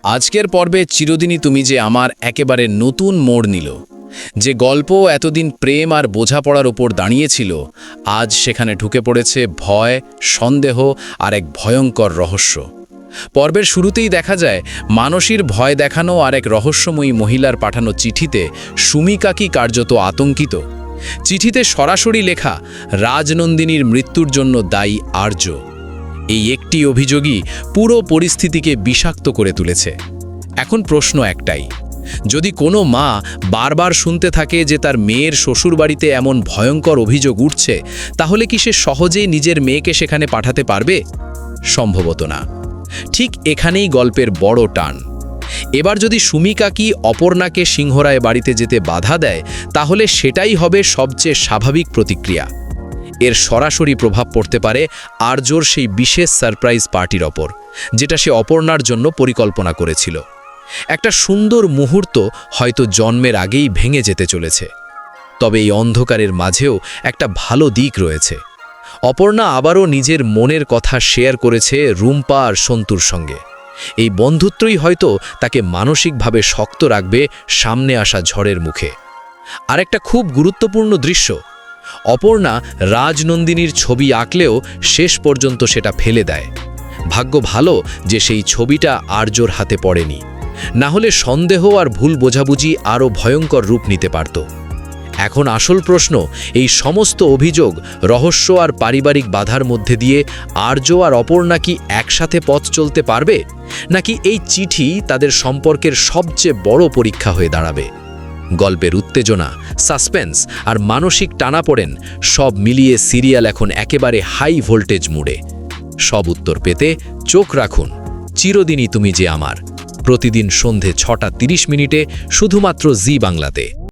আজকের পর্বে চিরদিনই তুমি যে আমার একেবারে নতুন মোড় নিল। যে গল্প এতদিন প্রেম আর বোঝাপড়ার ওপর দাঁড়িয়েছিল, আজ সেখানে ঢুকে পড়েছে ভয়, সন্দেহ আর এক ভয়ঙ্কর রহস্য। পর্বের শুরুতেই দেখা যায় মানসীর ভয় দেখানো আর এক রহস্যময়ী মহিলার পাঠানো চিঠিতে সুমি কাকি কার্যত আতঙ্কিত। চিঠিতে সরাসরি লেখা রাজনন্দিনীর মৃত্যুর জন্য দায়ী আর্য। এই একটি অভিযোগই পুরো পরিস্থিতিকে বিষাক্ত করে তুলেছে। এখন প্রশ্ন একটাই, যদি কোনো মা বারবার শুনতে থাকে যে তার মেয়ের শ্বশুরবাড়িতে এমন ভয়ঙ্কর অভিযোগ উঠছে, তাহলে কি সে সহজেই নিজের মেয়েকে সেখানে পাঠাতে পারবে? সম্ভবত না। ঠিক এখানেই গল্পের বড় টান। এবার যদি সুমি কাকি অপর্ণাকে সিংহরায় বাড়িতে যেতে বাধা দেয়, তাহলে সেটাই হবে সবচেয়ে স্বাভাবিক প্রতিক্রিয়া। এর সরাসরি প্রভাব পড়তে পারে আর্যর সেই বিশেষ সারপ্রাইজ পার্টির ওপর, যেটা সে অপর্ণার জন্য পরিকল্পনা করেছিল। একটা সুন্দর মুহূর্ত হয়তো জন্মের আগেই ভেঙে যেতে চলেছে। তবে এই অন্ধকারের মাঝেও একটা ভালো দিক রয়েছে। অপর্ণা আবারও নিজের মনের কথা শেয়ার করেছে রুম্পা আর সন্তুর সঙ্গে। এই বন্ধুত্বই হয়তো তাকে মানসিকভাবে শক্ত রাখবে সামনে আসা ঝড়ের মুখে। আর একটা খুব গুরুত্বপূর্ণ দৃশ্য, অপর্ণা রাজনন্দিনীর ছবি আঁকলেও শেষ পর্যন্ত সেটা ফেলে দেয়। ভাগ্য ভালো যে সেই ছবিটা আর্যর হাতে পড়েনি, না হলে সন্দেহ আর ভুল বোঝাবুঝি আরও ভয়ঙ্কর রূপ নিতে পারত। এখন আসল প্রশ্ন, এই সমস্ত অভিযোগ, রহস্য আর পারিবারিক বাধার মধ্যে দিয়ে আর্য আর অপর্ণা কি একসাথে পথ চলতে পারবে, নাকি এই চিঠি তাদের সম্পর্কের সবচেয়ে বড় পরীক্ষা হয়ে দাঁড়াবে? গল্পের উত্তেজনা, সাসপেন্স আর মানসিক টানাপোড়েন সব মিলিয়ে সিরিয়াল এখন একেবারে হাই ভোল্টেজ মুডে। সব উত্তর পেতে চোখ রাখুন চিরদিনই তুমি যে আমার, প্রতিদিন সন্ধে ৬টা ৩০ মিনিটে শুধুমাত্র জি বাংলাতে।